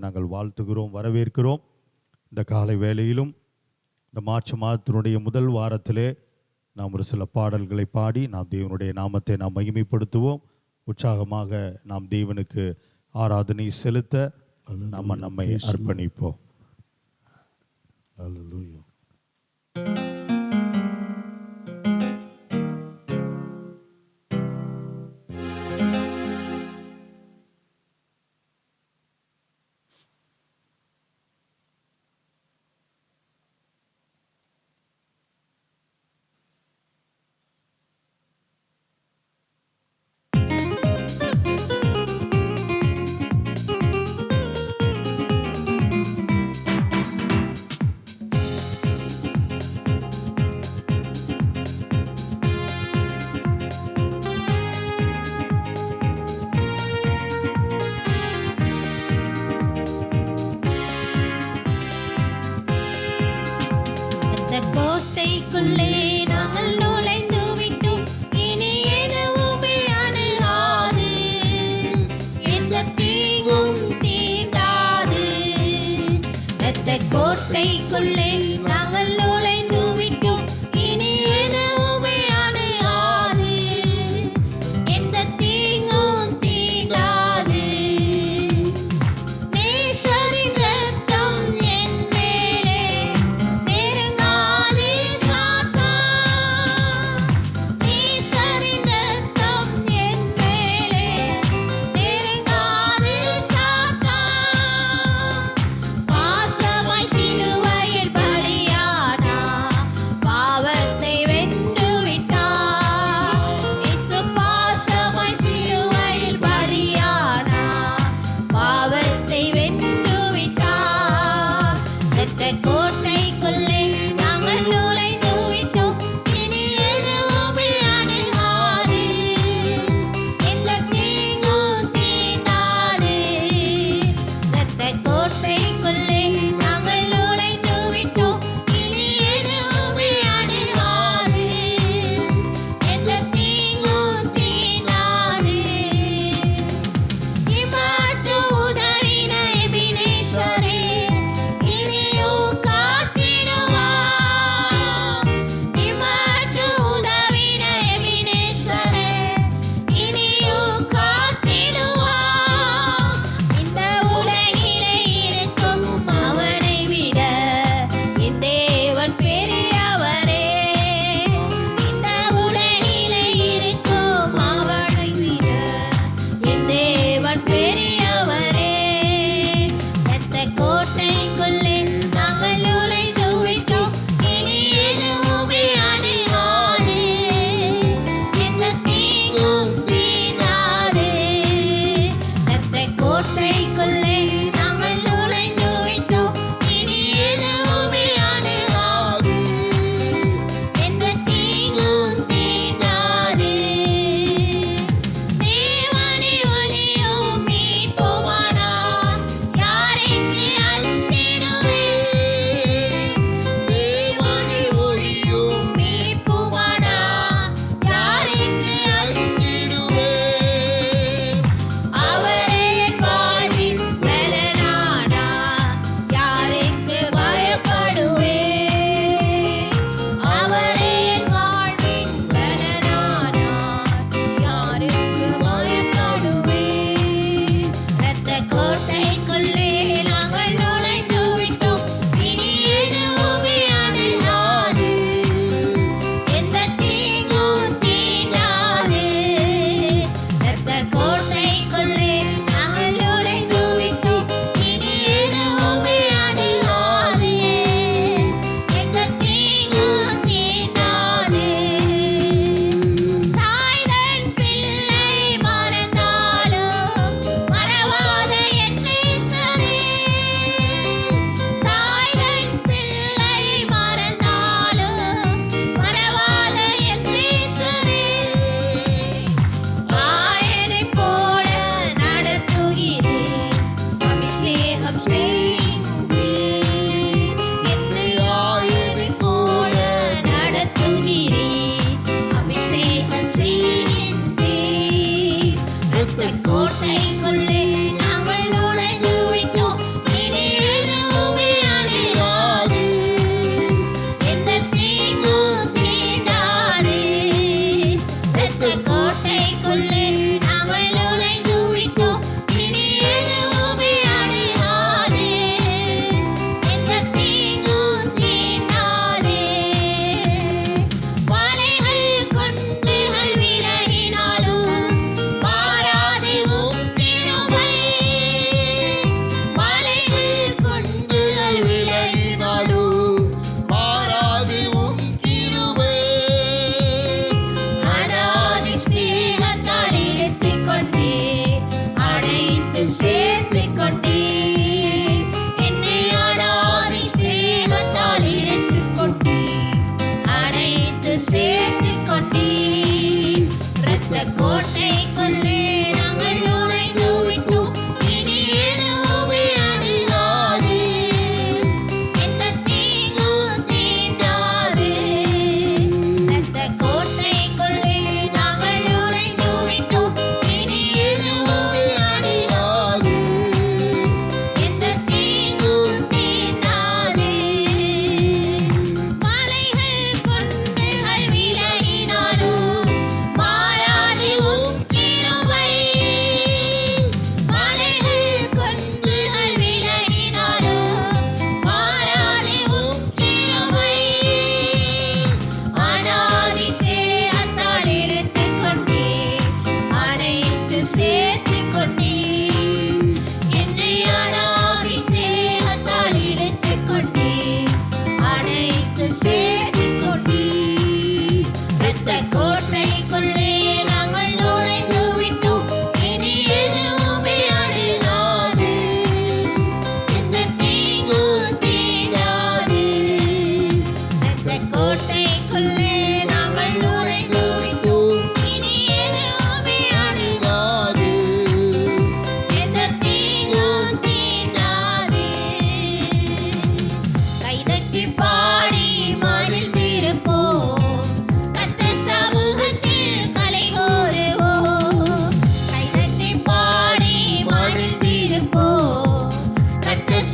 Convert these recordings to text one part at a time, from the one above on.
நாங்கள் வாழ்த்துகிறோம், வரவேற்கிறோம். இந்த காலை வேளையிலும் இந்த மார்ச் மாதத்தினுடைய முதல் வாரத்திலே நாம் ஒரு சில பாடல்களை பாடி நாம் தேவனுடைய நாமத்தை நாம் மகிமைப்படுத்துவோம். உற்சாகமாக நாம் தேவனுக்கு ஆராதனை செலுத்த நம்மை அர்ப்பணிப்போம். Hallelujah. கோட்டைக்குள்ளே நாங்கள் நுழைந்து விட்டோம், இனி எதுவுமே அணுகாது, எந்த தீங்கும் தீண்டாது. இரத்த கோட்டைக்குள்ளே நாங்கள் நுழைந்து விட்டோம், இனி எதுவுமே அணுகாது, எந்த தீங்கும் தீண்டாது. நேசரின் இரத்தம் என் மேலே நெருங்காதே சாத்தான், நேசரின் இரத்தம் என் மேலே நெருங்காதே சாத்தான். பாசமாய் சிலுவையில் பலியானார், பாவத்தை வென்று விட்டார். இயேசு பாசமாய் சிலுவையில் பலியானார், பாவத்தை வென்று விட்டார். இரத்த கோட்டைக்குள்ளே நாங்கள் நுழைந்து விட்டோம், இனி எதுவுமே அணுகாது, எந்த தீங்கும் தீண்டாது. இரத்த கோட்டைக்குள்ளே நாங்கள் நுழைந்து விட்டோம், இனி எதுவுமே அணுகாது, எந்த தீங்கும் தீண்டாது. இம்மட்டும் உதவின எபினேசரே, இனியும் காத்திடுவார். இம்மட்டும் உதவின எபினேசரே, இனியும் காத்திடுவார். இந்த உலகிலே இருக்கும் அவனை விட என் தேவன் பெரியவரே. இந்த உலகிலே இருக்கும் அவனை விட என் தேவன் பெரியவரே. இரத்த கோட்டைக்குள்ளே நாங்கள் நுழைந்து விட்டோம், இனி எதுவுமே அணுகாது, எந்த தீங்கும் தீண்டாது. இரத்த கோட்டைக்குள்ளே நாங்கள் நுழைந்து விட்டோம், இனி எதுவுமே அணுகாது, எந்த தீங்கும் தீண்டாது. தேவனே ஒளியும் மீட்புமானார், யாருக்கு அஞ்சிடுவேன்? தேவனே ஒளியும் மீட்புமானார், யாருக்கு அஞ்சிடுவேன்? அவரே என் வாழ்வின் பலனானார், யாருக்கு பயப்படுவேன்? அவரே என் வாழ்வின் பலனானார், யாருக்கு பயப்படுவேன்? இரத்த கோட்டைக்குள்ளே நாங்கள் நுழைந்து விட்டோம், இனி எதுவுமே அணுகாது, எந்த தீங்கும் தீண்டாது. இரத்த கோட்டைக்குள்ளே நாங்கள் நுழைந்து விட்டோம், இனி எதுவுமே அணுகாது, எந்த தீங்கும் தீண்டாது. தாய்தன் பிள்ளை மறந்தாலும் மறவாத என் நேசரே. தாய்தன் பிள்ளை மறந்தாலும் மறவாத என் நேசரே. ஆயனைப் போல நடத்துகிறீர், அபிஷேகம் செய்கின்றீர். என்னை ஆயனைப் போல நடத்துகிறீர், அபிஷேகம் செய்கின்றீர். இரத்த கோட்டைக்குள்ளே நாங்கள் நுழைந்து விட்டோம்,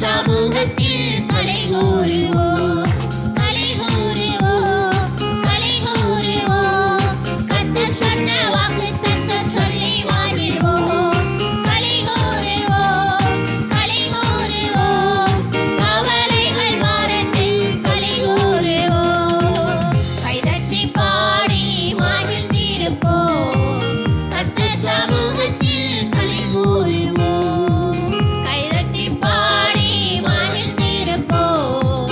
சமூகத்தில் களி கூறுவோம், களி கூறுவோம், களி கூறுவோம். கர்த்தர் சொன்ன வாக்குத்தத்தம் சொல்லி வாழ்வோம், களி கூறுவோம், களி கூறுவோம். கவலைகள் மறந்து களி கூறுவோம், கைதட்டி பாடி மகிழ்ந்திருப்போம். கர்த்தர் சமூகத்தில் களி கூறுவோம், கைதட்டி பாடி மகிழ்ந்திருப்போம்.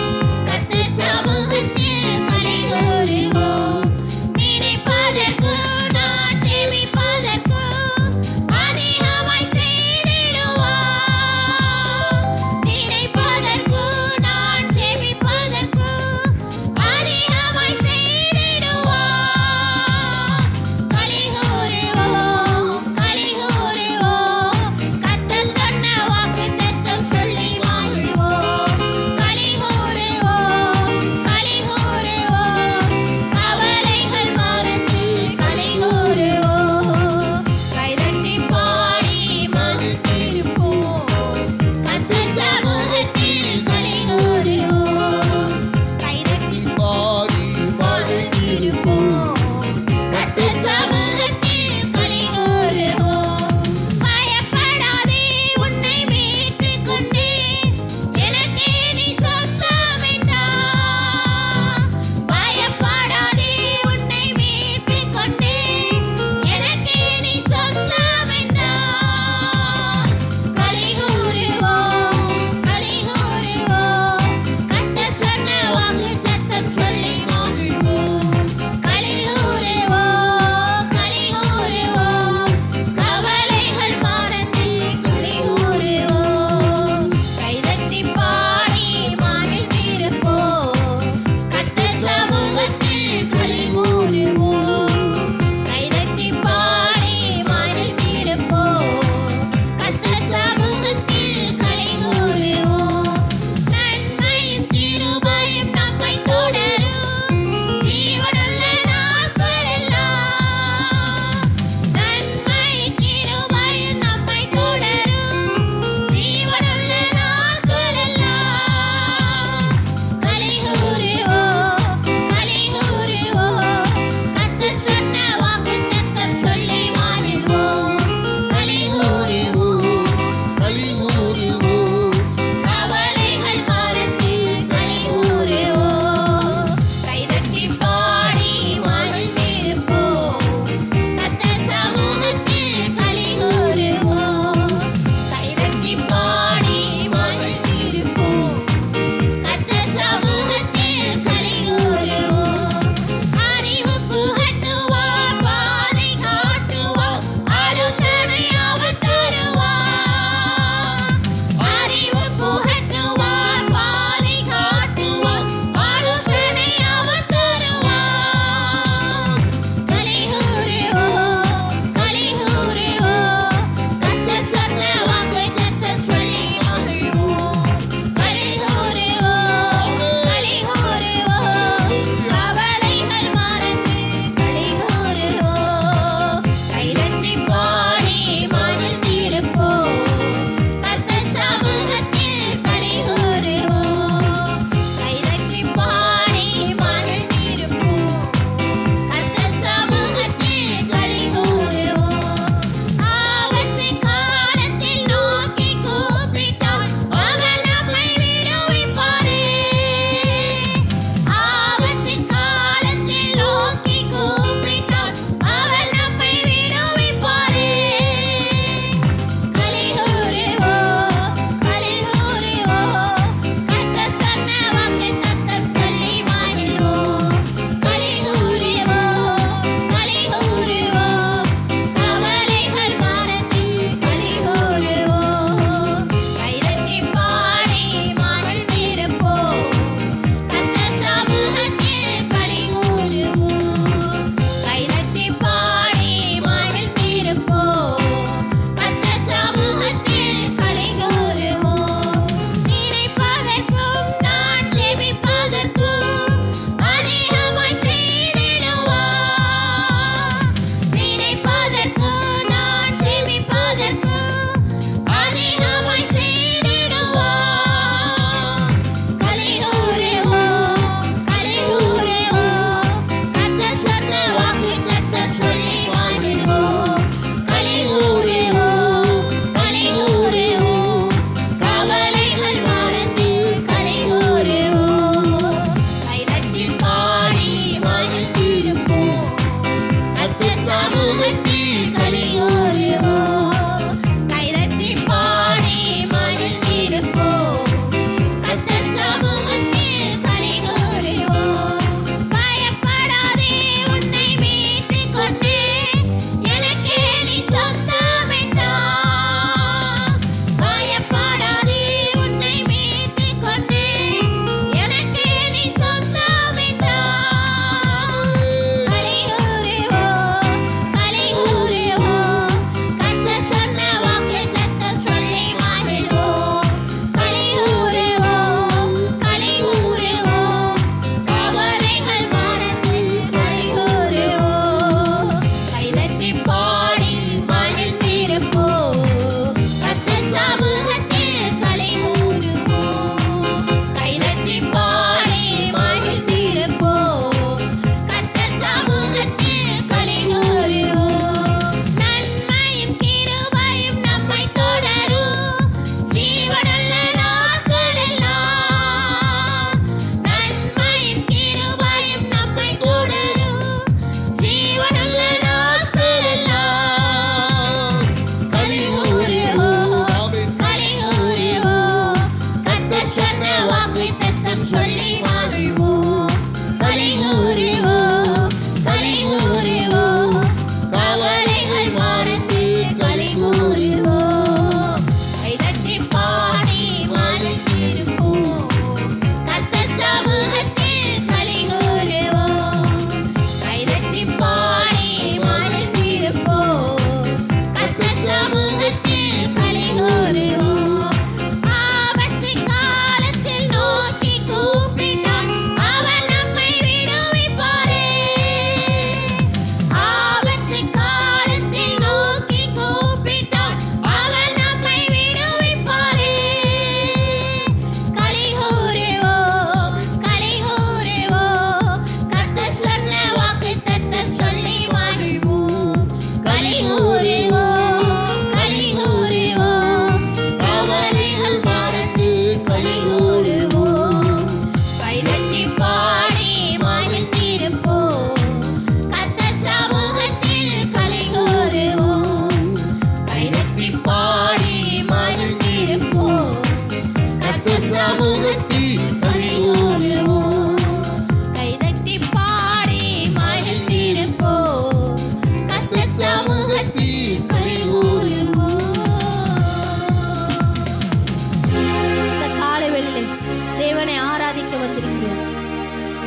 தேவனை ஆராதிக்க வந்திருக்கிறோம்.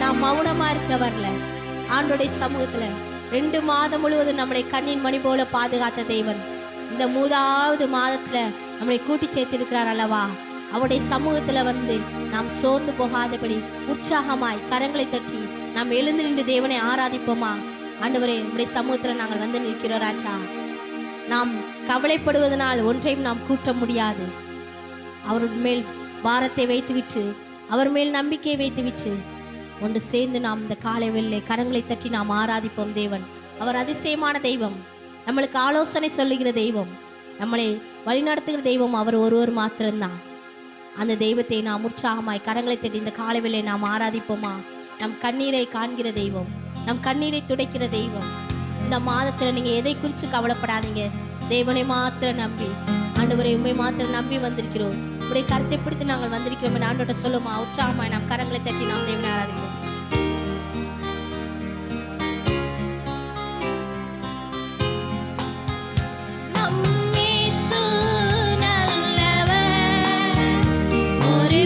நாம் மௌனமா இருக்க வரல. ஆண்டோடைய சமூகத்துல 2 மாதம் முழுவதும் நம்மளை கண்ணின் மணி போல பாதுகாத்த தேவன் இந்த 3வது மாதத்துல நம்மளை கூட்டி சேர்த்திருக்கிறார் அல்லவா. அவருடைய சமூகத்துல வந்து நாம் சோர்ந்து போகாதபடி உற்சாகமாய் கரங்களை தட்டி நாம் எழுந்து நின்று தேவனை ஆராதிப்போமா? ஆண்டவரே, உம்முடைய சமூகத்துல நாங்கள் வந்து நிற்கிறோம் ராஜா. நாம் கவலைப்படுவதனால் ஒன்றையும் நாம் கூட்ட முடியாது. அவர் மேல் பாரத்தை வைத்துவிட்டு, அவர் மேல் நம்பிக்கையை வைத்துவிட்டு ஒன்று சேர்ந்து நாம் இந்த காலை வேளையிலே கரங்களை தட்டி நாம் ஆராதிப்போம். தேவன் அவர் அதிசயமான தெய்வம், நம்மளுக்கு ஆலோசனை சொல்லுகிற தெய்வம், நம்மளை வழிநடத்துகிற தெய்வம் அவர் ஒருவர் மாத்திரம்தான். அந்த தெய்வத்தை நாம் உற்சாகமாய் கரங்களை தட்டி இந்த காலை வேளையிலே நாம் ஆராதிப்போமா? நம் கண்ணீரை காண்கிற தெய்வம், நம் கண்ணீரை துடைக்கிற தெய்வம். இந்த மாதத்துல நீங்க எதை குறித்து கவலைப்படாதீங்க. தேவனை மாத்திரம் நம்பி, ஆண்டவரை உண்மை மாத்திரம் நம்பி வந்திருக்கிறோம். உடைய கருத்தை பிடித்து நாங்கள் வந்திருக்கிறோம். ஆண்டோட சொல்லுமா உற்சாகமாய் நாம் கரங்களை தட்டி நாம் தேவனை ஆராதிப்போம். ஒரு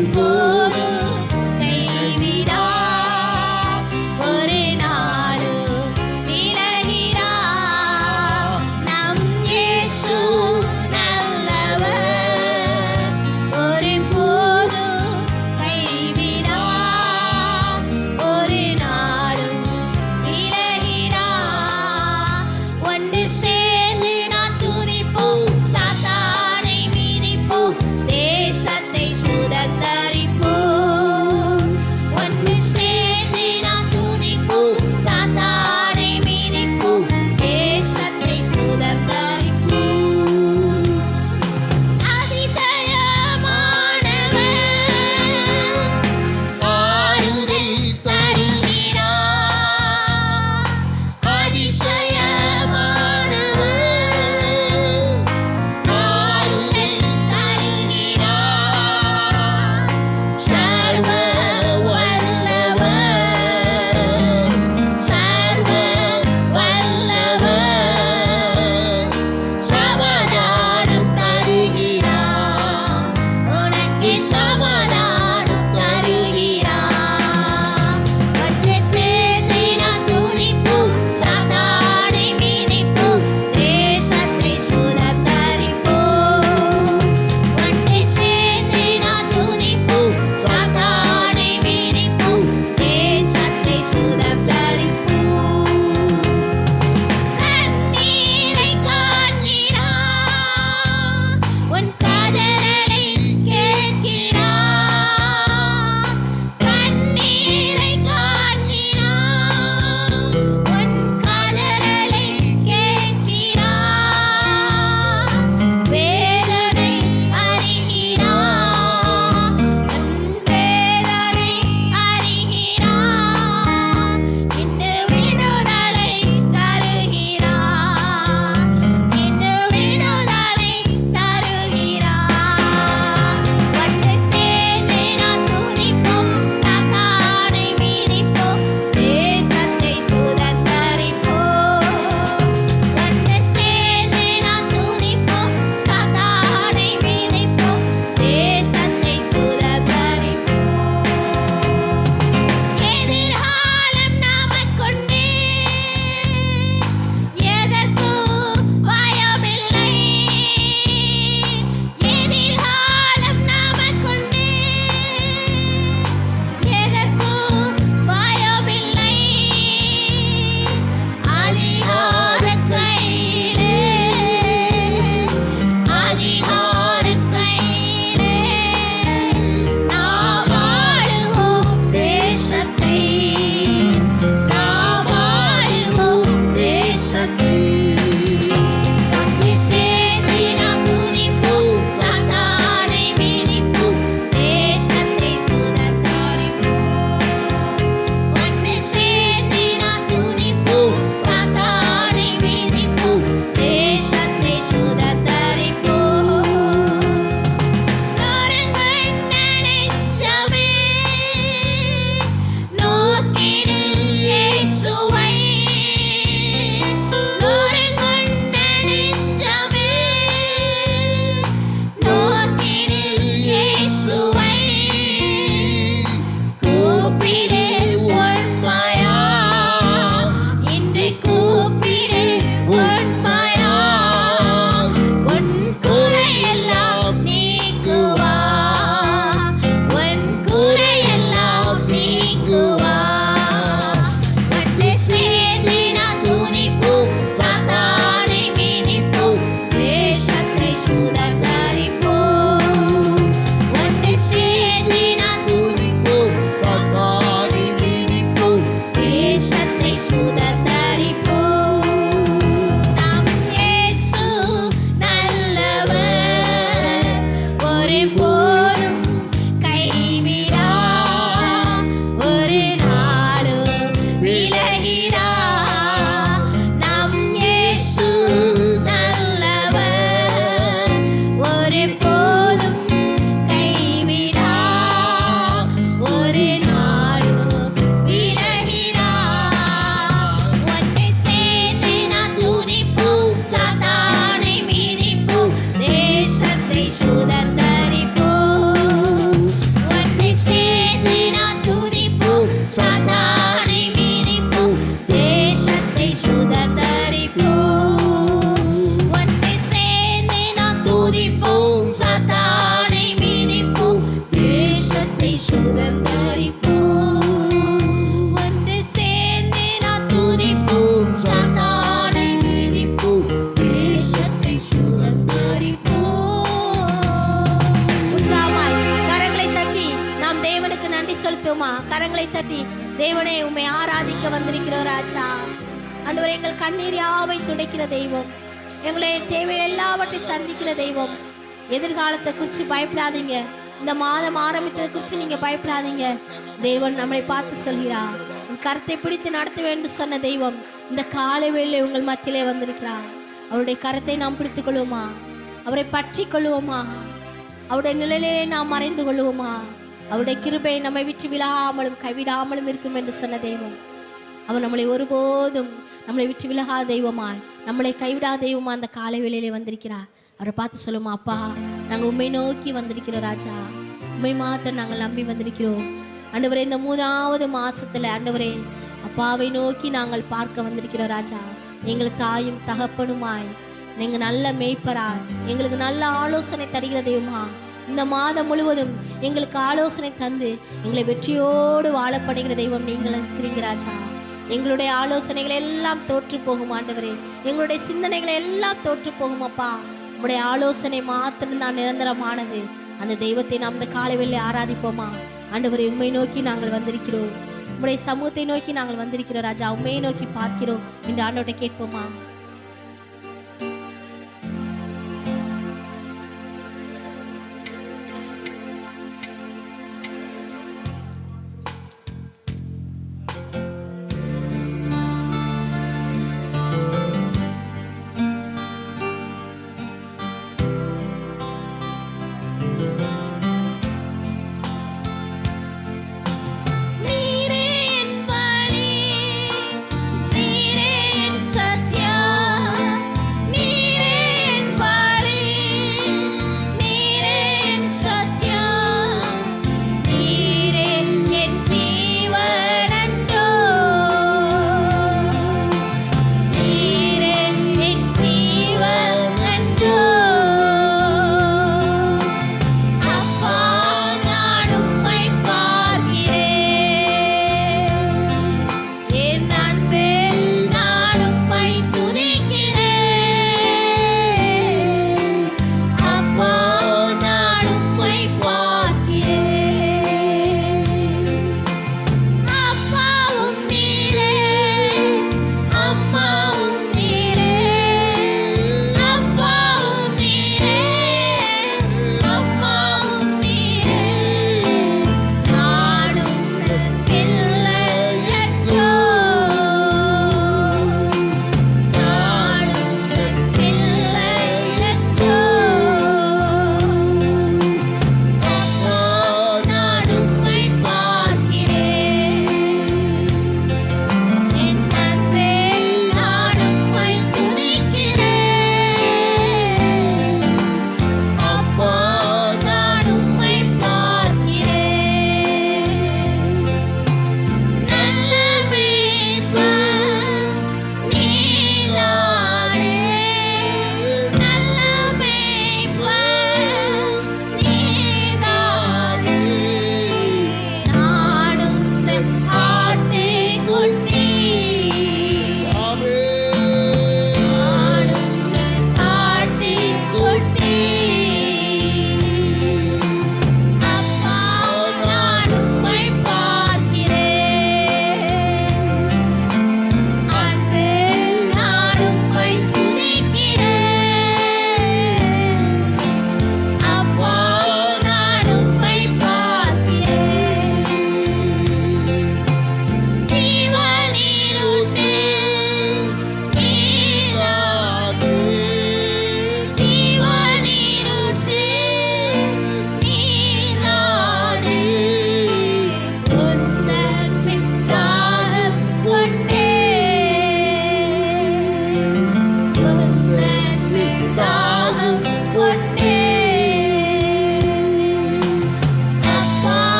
செலுத்துவோமா? கரங்களை தட்டி தேவனே உம்மை ஆராதிக்க வந்திருக்கிறோம் ராஜா. ஆண்டவரே, எங்கள் கண்ணீர் யாவை துடைக்கிற தெய்வம், எங்களை தேவை எல்லாவற்றையும் சந்திக்கிற தெய்வம். எதிர்காலத்தை குறித்து பயப்படாதீங்க. இந்த மாதம் ஆரம்பித்ததை குறித்து நீங்க பயப்படாதீங்க. தேவன் நம்மளை பார்த்து சொல்கிறார், உன் கரத்தை பிடித்து நடத்த வேண்டும் சொன்ன தெய்வம் இந்த காலை வேளை உங்கள் மத்தியிலே வந்திருக்கிறார். அவருடைய கரத்தை நாம் பிடித்துக் கொள்வோமா? அவரை பற்றி கொள்வோமா? அவருடைய நிலையிலே நாம் மறைந்து கொள்வோமா? அவருடைய கிருபை நம்மை விட்டு விலகாமலும் கைவிடாமலும் இருக்கும் என்று சொன்ன தெய்வம். அவர் நம்மளை ஒருபோதும் நம்மளை விட்டு விலகாத தெய்வமாய், நம்மளை கைவிடாத தெய்வமா அந்த காலை வேளையிலே வந்திருக்கிறார். அவரை பார்த்து சொல்லுமா, அப்பா நாங்கள் உண்மை நோக்கி வந்திருக்கிறோம் ராஜா, உண்மை மாத்திரம் நாங்கள் நம்பி வந்திருக்கிறோம். ஆண்டவரே, இந்த 3வது மாசத்துல ஆண்டவரே அப்பாவை நோக்கி நாங்கள் பார்க்க வந்திருக்கிறோம் ராஜா. எங்களுக்கு தாயும் தகப்பனுமாய், நீங்க நல்ல மேய்ப்பராய், எங்களுக்கு நல்ல ஆலோசனை தருகிற தெய்வமா, இந்த மாதம் முழுவதும் எங்களுக்கு ஆலோசனை தந்து எங்களை வெற்றியோடு வாழ பண்ணுகிற தெய்வம் நீங்கள் இருக்கிறீங்க ராஜா. எங்களுடைய ஆலோசனைகள் எல்லாம் தோற்று போகும் ஆண்டவரே, எங்களுடைய சிந்தனைகள் எல்லாம் தோற்று போகும் அப்பா. உங்களுடைய ஆலோசனை மாத்திரம்தான் நிரந்தரமானது. அந்த தெய்வத்தை நாம் இந்த காலைவெளியிலே ஆராதிப்போமா? ஆண்டவரை, உண்மை நோக்கி நாங்கள் வந்திருக்கிறோம், உங்களுடைய சமூகத்தை நோக்கி நாங்கள் வந்திருக்கிறோம் ராஜா, உண்மையை நோக்கி பார்க்கிறோம் என்று ஆண்டவரை கேட்போமா? நீரே என் வழி, நீரே என் சத்தியம்,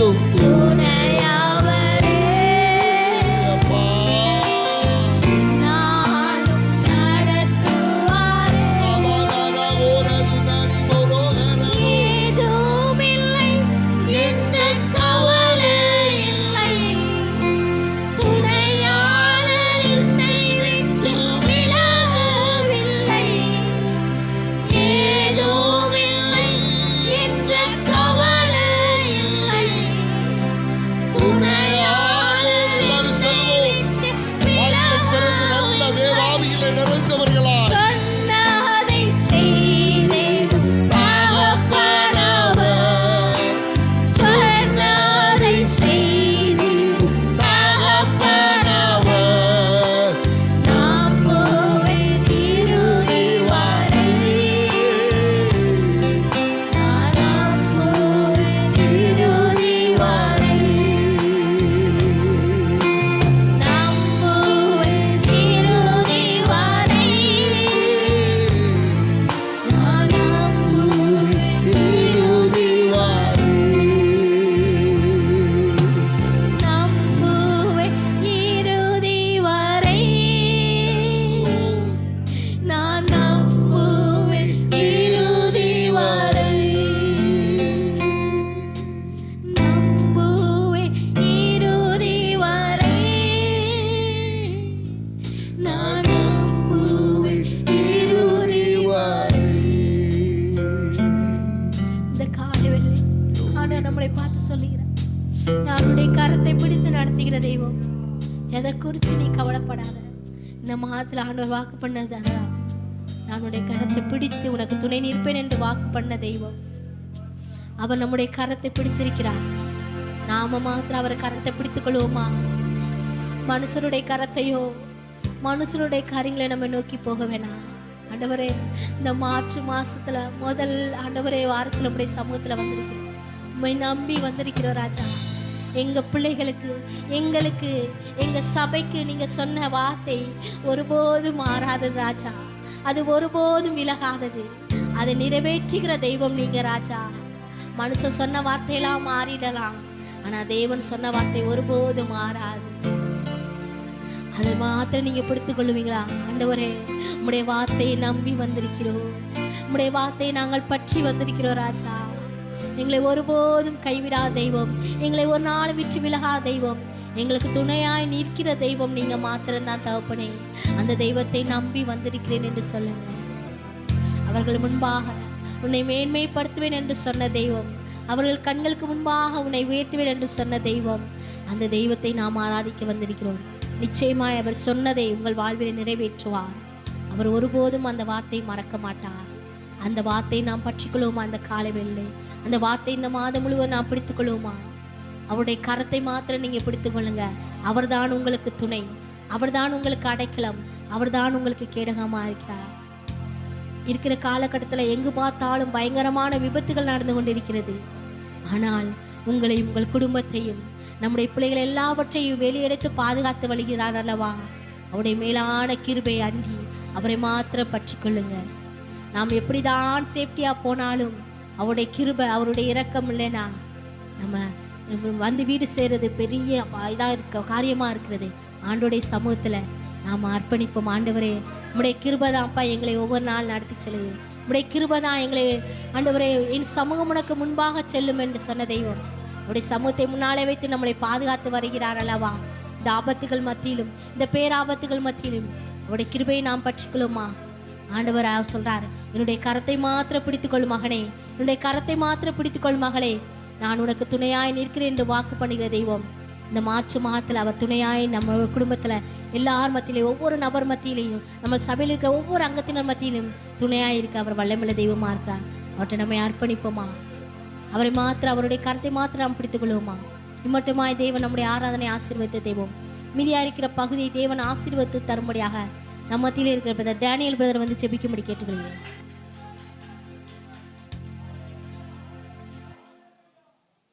துணையாயிருக்கும் துணையாவரே அப்பா. நாளும் நடத்துவாரே. ஏதுமில்லை என்ற கவலை இல்லை. துணையாளர் என்னை விட்டு விலகவில்லை. ஏதுமில்லை என்ற கவலை இல்லை. துணையாளர் எல்லாரும் சொல்லுவோம். விட்டு வாழ்க்கை திறந்து நல்ல தேவாவிகளை நிறைந்தவர்களா சொன்னதை செய்தேன் தகப்பனவர். சொன்னதை செய்தேன் தகப்பனவர். நம்புவேன் இறுதி வரை. நான் நம்புவேன் இறுதி வரை. நம்புவேன் இறுதி வரை. நான் நம்புவேன் இறுதி வரை. நம்புவேன் இறுதி வரை. நான் நம்புவேன் இறுதி வரை. நம்புவேன் இறுதி வரை. நான் நம்புவேன் இறுதி வரை. இந்த காலவேளை ஆண்டவர் நம்மளை பார்த்து சொல்லுகிறார், நான் உன்னுடைய கரத்தை பிடித்து நடத்துகிற தெய்வம். எதை குறித்து நீ கவலைப்படாத. இந்த மாதத்தில் ஆண்டவர் வாக்கு பண்ணது அதான், நான் உன்னுடைய கரத்தை பிடித்து உனக்கு துணை நிற்பேன் என்று வாக்கு பண்ண தெய்வம். அவர் நம்முடைய கரத்தை பிடித்திருக்கிறார். நாம மாத்திரம் அவர் கரத்தை பிடித்துக் கொள்வோமா? மனுஷருடைய கரத்தையோ மனுஷருடைய காரியங்களை நம்ம நோக்கி போக வேணாம். ஆண்டவரே, இந்த மார்ச் மாசத்துல முதல் ஆண்டவரே வாரத்துல நம்முடைய சமூகத்துல வந்திருக்கிறோம். உம்மை நம்பி வந்திருக்கிறோம் ராஜா. எங்க பிள்ளைகளுக்கு, எங்களுக்கு, எங்க சபைக்கு நீங்க சொன்ன வார்த்தை ஒருபோதும் மாறாதது ராஜா. அது ஒருபோதும் விலகாதது. அதை நிறைவேற்றுகிற தெய்வம் நீங்க ராஜா. மனுஷன் சொன்ன வார்த்தையெல்லாம் மாறிடலாம், ஆனா தேவன் சொன்ன வார்த்தை ஒருபோதும் மாறாது. அதை மாத்திரம் நீங்க பிடித்துக் கொள்ளுவீங்களா? ஆண்டவரே, உம்முடைய வார்த்தையை நம்பி வந்திருக்கிறோம். உம்முடைய வார்த்தையை நாங்கள் பற்றி வந்திருக்கிறோம் ராஜா. எங்களை ஒருபோதும் கைவிடாத தெய்வம், எங்களை ஒரு நாள் விட்டு விலகாத தெய்வம், எங்களுக்கு துணையாய் நிற்கிற தெய்வம் நீங்க மாத்திரம்தான் தகப்பனே. அந்த தெய்வத்தை நம்பி வந்திருக்கிறேன் என்று சொல்லுங்க. அவர்கள் முன்பாக உன்னை மேன்மைப்படுத்துவேன் என்று சொன்ன தெய்வம், அவர்கள் கண்களுக்கு முன்பாக உன்னை உயர்த்துவேன் என்று சொன்ன தெய்வம், அந்த தெய்வத்தை நாம் ஆராதிக்க வந்திருக்கிறோம். நிச்சயமாய் அவர் சொன்னதை உங்கள் வாழ்வில் நிறைவேற்றுவார். அவர் ஒருபோதும் அந்த வார்த்தையை மறக்க மாட்டார். அந்த வார்த்தையை நாம் பற்றிக்கொள்வோமா? அந்த காலை வேளை அந்த வார்த்தை இந்த மாதம் முழுவதும் நாம் பிடித்துக்கொள்வோமா? அவருடைய கரத்தை மாத்திரம் நீங்க பிடித்துக் கொள்ளுங்க. அவர்தான் உங்களுக்கு துணை, அவர்தான் உங்களுக்கு அடைக்கலம், அவர்தான் உங்களுக்கு கேடகமா இருக்கிறார். இருக்கிற காலகட்டத்தில் எங்கு பார்த்தாலும் பயங்கரமான விபத்துகள் நடந்து கொண்டிருக்கிறது. ஆனால் உங்களையும் உங்கள் குடும்பத்தையும் நம்முடைய பிள்ளைகள் எல்லாவற்றையும் வெளியெடுத்து பாதுகாத்து வருகிறார் அல்லவா? அவருடைய மேலான கிருபை அன்றி அவரை மாத்திரம் பற்றி கொள்ளுங்க. நாம் எப்படிதான் சேஃப்டியா போனாலும் அவருடைய கிருபை, அவருடைய இரக்கம் இல்லைன்னா நம்ம வந்து வீடு சேர்றது பெரிய இதாக இருக்க காரியமா இருக்கிறது. ஆண்டோடைய சமூகத்துல நாம் அர்ப்பணிப்போம். ஆண்டவரே, உம்முடைய கிருபை தான்ப்பா எங்களை ஒவ்வொரு நாள் நடத்தி செல்லுது. உம்முடைய கிருபை தான் எங்களை ஆண்டவரே என் சமூகம் உனக்கு முன்பாக செல்லும் என்று சொன்ன தெய்வம். உடைய சமூகத்தை முன்னாலே வைத்து நம்மளை பாதுகாத்து வருகிறார் அல்லவா? இந்த ஆபத்துகள் மத்தியிலும், இந்த பேராபத்துகள் மத்தியிலும் அவருடைய கிருபையை நாம் பற்றிக்கொள்ளுமா? ஆண்டவர் சொல்றாரு, என்னுடைய கரத்தை மாத்திர பிடித்துக்கொள் மகனே, என்னுடைய கரத்தை மாத்திர பிடித்துக்கொள் மகளே, நான் உனக்கு துணையாய் நிற்கிறேன் என்று வாக்கு பண்ணுகிற தெய்வம். இந்த மார்ச் மாதத்தில் அவர் துணையாய் நம்ம குடும்பத்தில் எல்லார் மத்தியிலையும், ஒவ்வொரு நபர் மத்தியிலையும், நம்ம சபையில் இருக்கிற ஒவ்வொரு அங்கத்தினர் மத்தியிலும் துணையாய் இருக்க அவர் வல்லமையுள்ள தெய்வமா இருக்கிறார். அவர்கிட்ட நம்ம அர்ப்பணிப்போமா? அவரை மாத்திர, அவருடைய கரத்தை மாத்திர நாம் பிடித்துக் கொள்வோமா? இம்மட்டுமாய் தேவன் நம்முடைய ஆராதனை ஆசீர்வதித்த தெய்வம். மீதியா இருக்கிற பகுதியை தேவன் ஆசீர்வதித்து தரும்படியாக நம்ம மத்தியிலே இருக்கிற பிரதர் டேனியல் பிரதர் வந்து ஜெபிக்கும்படி கேட்டுக்கொள்கிறேன்.